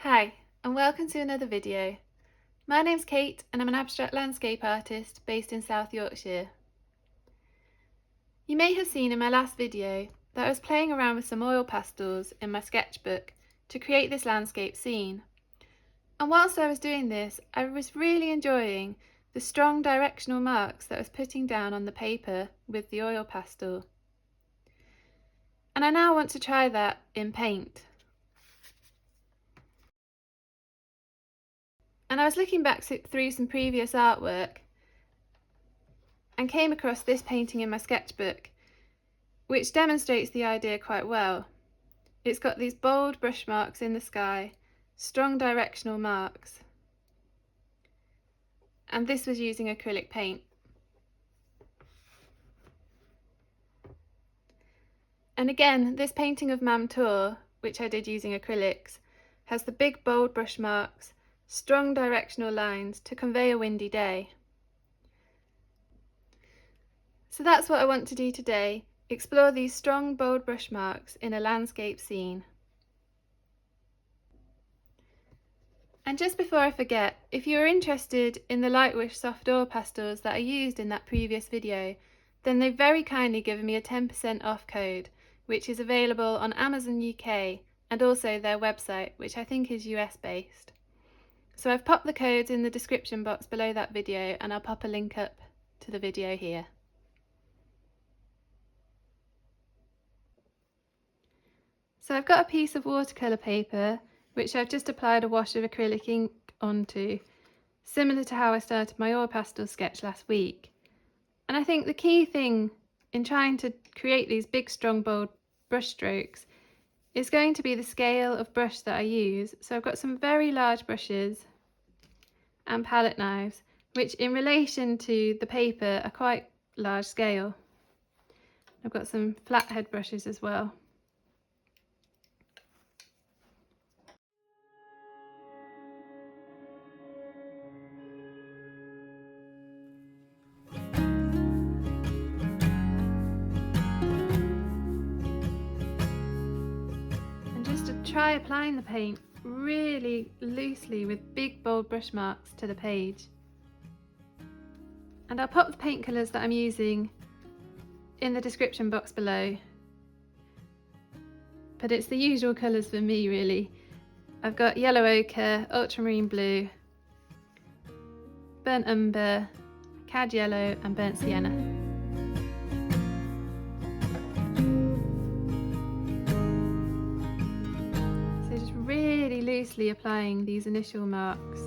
Hi, and welcome to another video. My name's Kate and I'm an abstract landscape artist based in South Yorkshire. You may have seen in my last video that I was playing around with some oil pastels in my sketchbook to create this landscape scene. And whilst I was doing this, I was really enjoying the strong directional marks that I was putting down on the paper with the oil pastel. And I now want to try that in paint. And I was looking back through some previous artwork and came across this painting in my sketchbook, which demonstrates the idea quite well. It's got these bold brush marks in the sky, strong directional marks, and this was using acrylic paint. And again, this painting of Mam Tor, which I did using acrylics, has the big bold brush marks, strong directional lines to convey a windy day. So that's what I want to do today, explore these strong bold brush marks in a landscape scene. And just before I forget, if you are interested in the Lightwish soft oil pastels that I used in that previous video, then they've very kindly given me a 10% off code, which is available on Amazon UK and also their website, which I think is US based. So I've popped the codes in the description box below that video, and I'll pop a link up to the video here. So I've got a piece of watercolour paper which I've just applied a wash of acrylic ink onto, similar to how I started my oil pastel sketch last week. And I think the key thing in trying to create these big, strong, bold brush strokes is going to be the scale of brush that I use. So I've got some very large brushes and palette knives, which in relation to the paper are quite large scale. I've got some flathead brushes as well. And just to try applying the paint really loosely with big bold brush marks to the page. And I'll pop the paint colours that I'm using in the description box below, but it's the usual colours for me really. I've got yellow ochre, ultramarine blue, burnt umber, cad yellow and burnt sienna. So just really loosely applying these initial marks.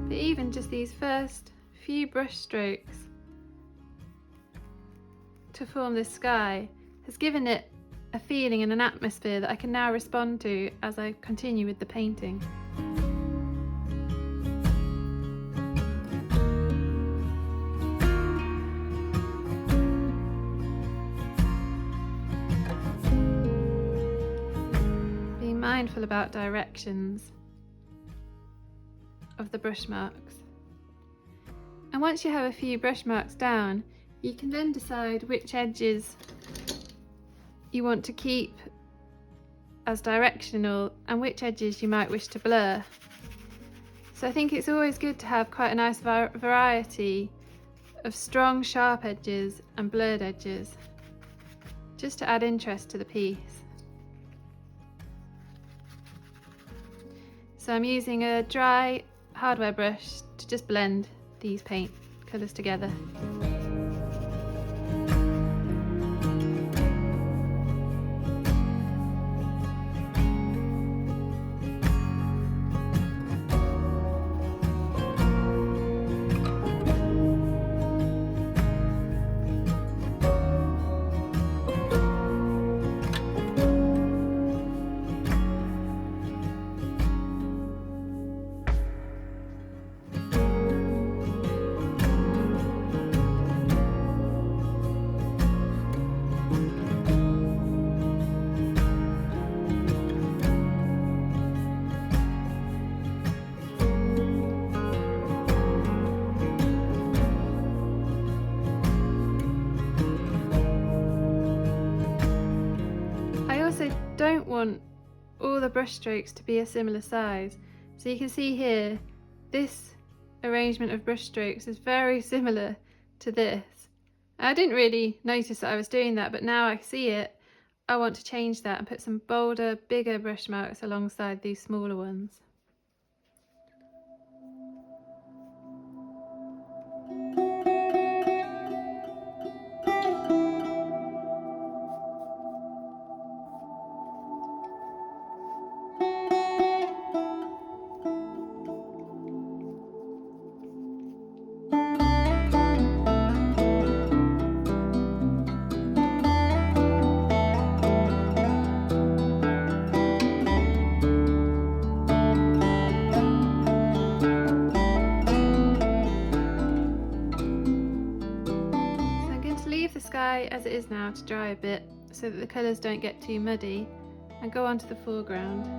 Even just these first few brush strokes to form this sky has given it a feeling and an atmosphere that I can now respond to as I continue with the painting. Being mindful about directions of the brush marks. And once you have a few brush marks down, you can then decide which edges you want to keep as directional and which edges you might wish to blur. So I think it's always good to have quite a nice variety of strong sharp edges and blurred edges, just to add interest to the piece. So I'm using a dry hardware brush to just blend these paint colours together. Don't want all the brush strokes to be a similar size, so you can see here this arrangement of brush strokes is very similar to this. I didn't really notice that I was doing that, but now I see it, I want to change that and put some bolder, bigger brush marks alongside these smaller ones. As it is now to dry a bit so that the colours don't get too muddy, and go on to the foreground.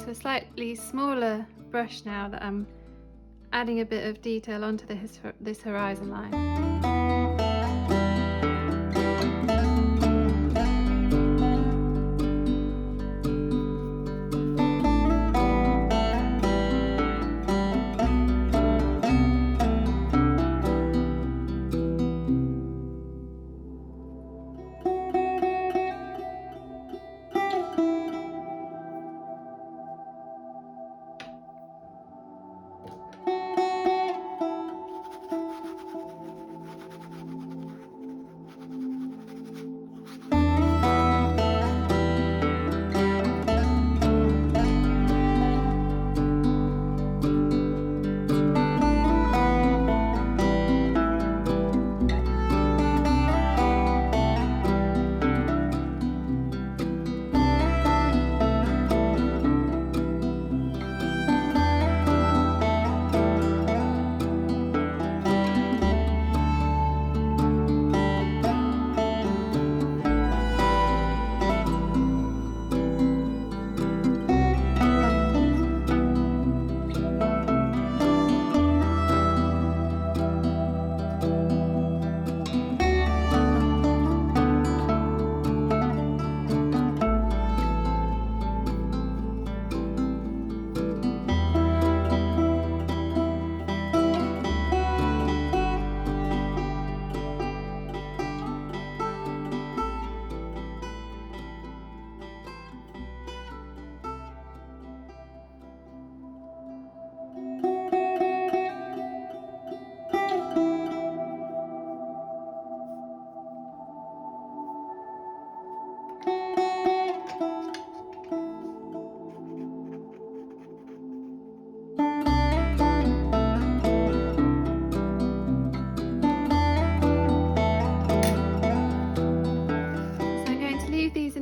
A slightly smaller brush now that I'm adding a bit of detail onto this horizon line.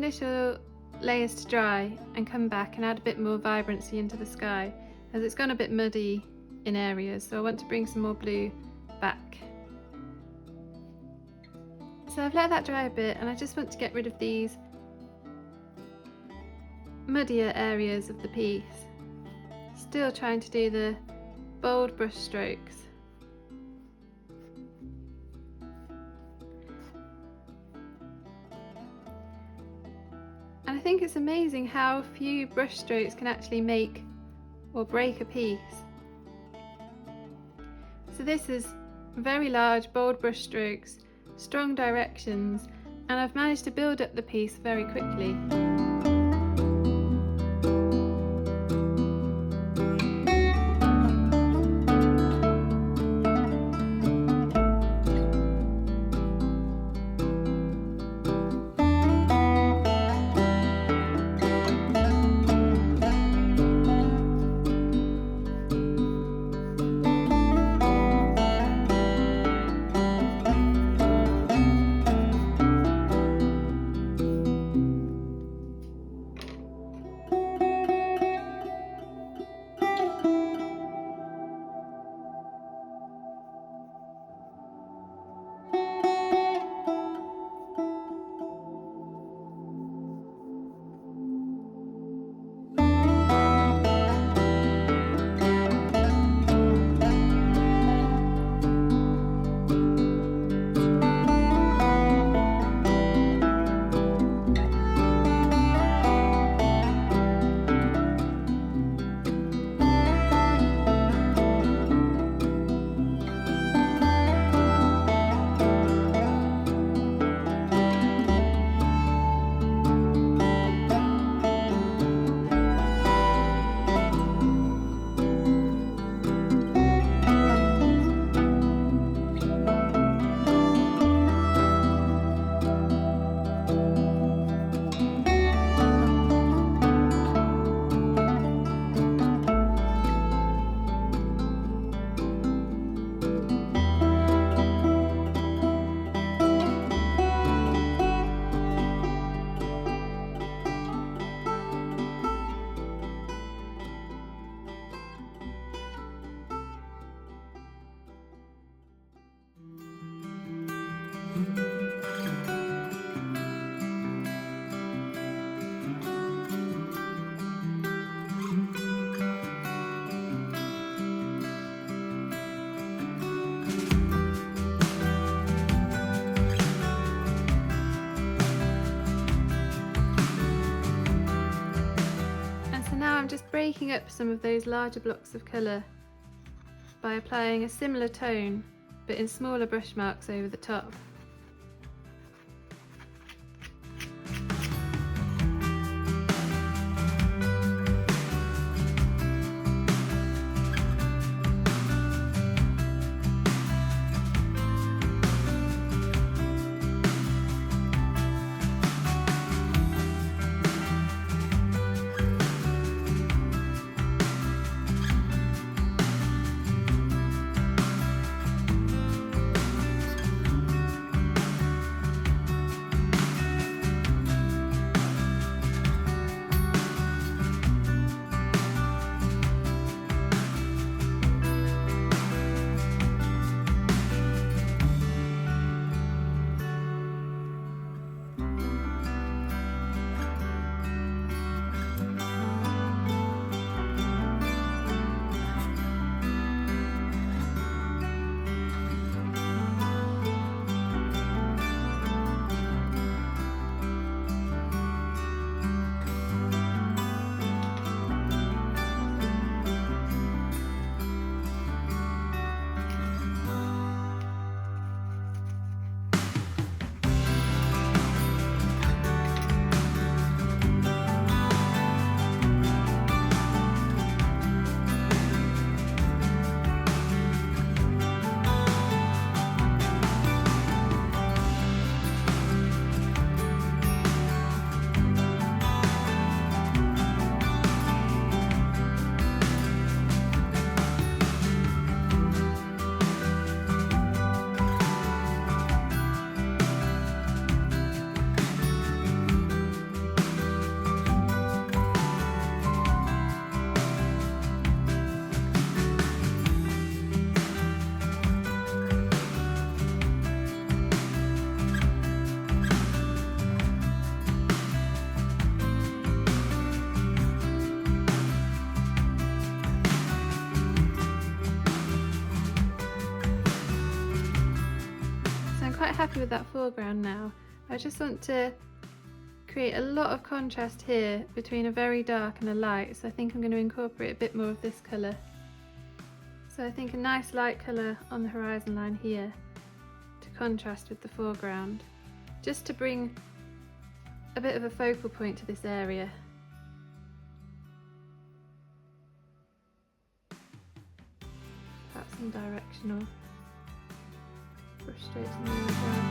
initial layers to dry and come back and add a bit more vibrancy into the sky, as it's gone a bit muddy in areas, so I want to bring some more blue back. So I've let that dry a bit, and I just want to get rid of these muddier areas of the piece. Still trying to do the bold brush strokes. And I think it's amazing how few brush strokes can actually make or break a piece. So this is very large, bold brush strokes, strong directions, and I've managed to build up the piece very quickly. Just breaking up some of those larger blocks of colour by applying a similar tone but in smaller brush marks over the top. happy with that foreground now. I just want to create a lot of contrast here between a very dark and a light, so I think I'm going to incorporate a bit more of this colour. So I think a nice light colour on the horizon line here to contrast with the foreground, just to bring a bit of a focal point to this area. Perhaps some directional brush strokes in there as well.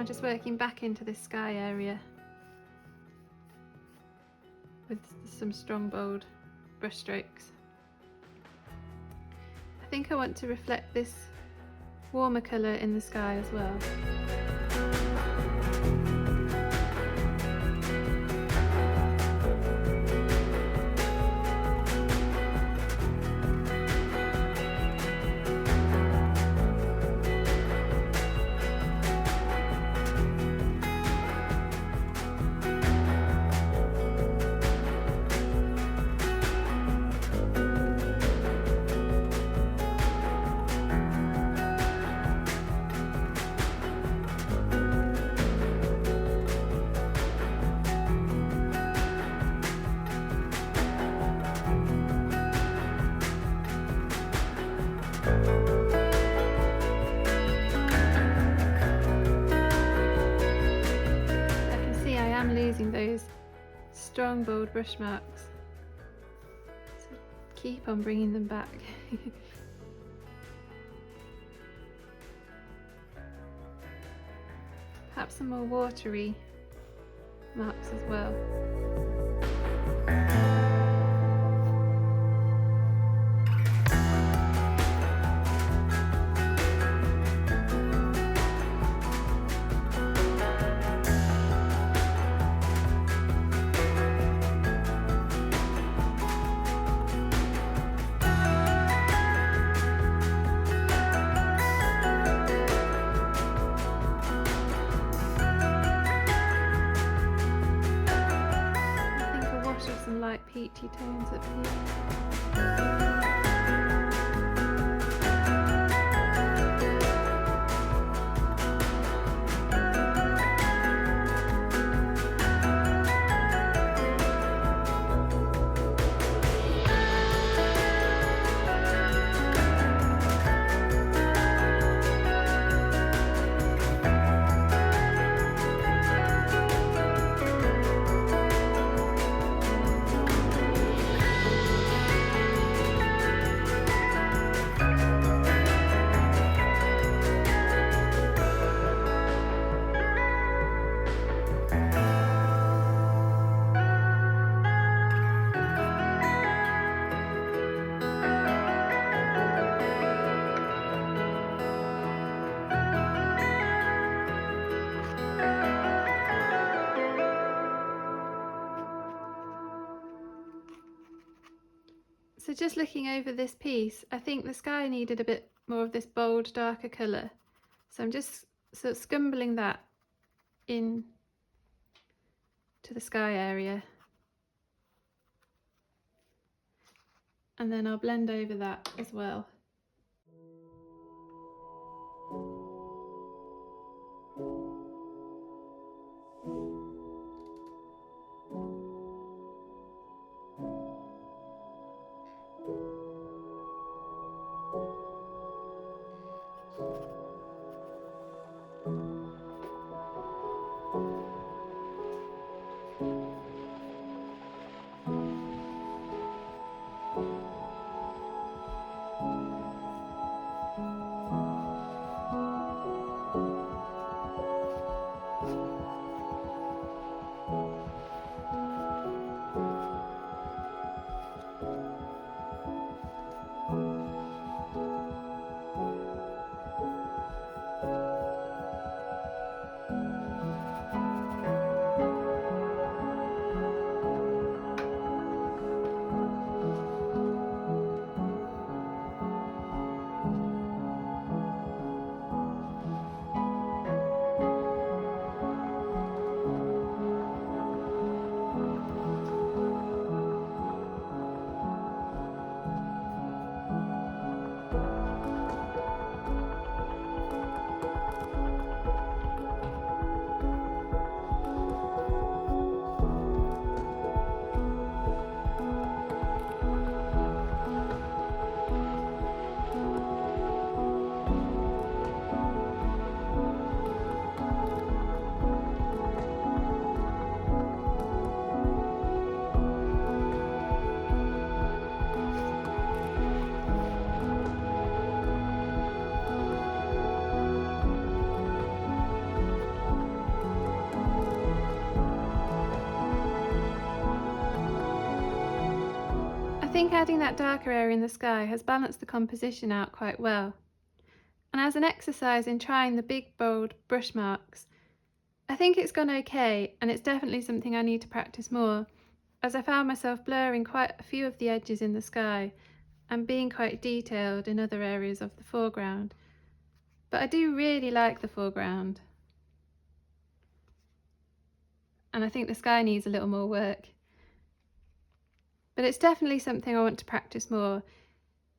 Just working back into this sky area with some strong bold brush strokes. I think I want to reflect this warmer colour in the sky as well. Losing those strong bold brush marks, so keep on bringing them back. Perhaps some more watery marks as well. Light peachy tones up here. So just looking over this piece, I think the sky needed a bit more of this bold, darker colour. So I'm just sort of scumbling that in to the sky area. and then I'll blend over that as well. I think adding that darker area in the sky has balanced the composition out quite well. And as an exercise in trying the big bold brush marks, I think it's gone okay, and it's definitely something I need to practice more, as I found myself blurring quite a few of the edges in the sky and being quite detailed in other areas of the foreground. But I do really like the foreground, and I think the sky needs a little more work. But it's definitely something I want to practice more,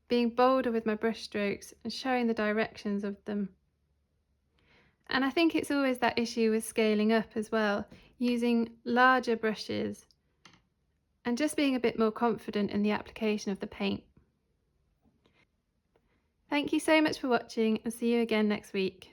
being bolder with my brush strokes and showing the directions of them. And I think it's always that issue with scaling up as well, using larger brushes and just being a bit more confident in the application of the paint. Thank you so much for watching, and see you again next week.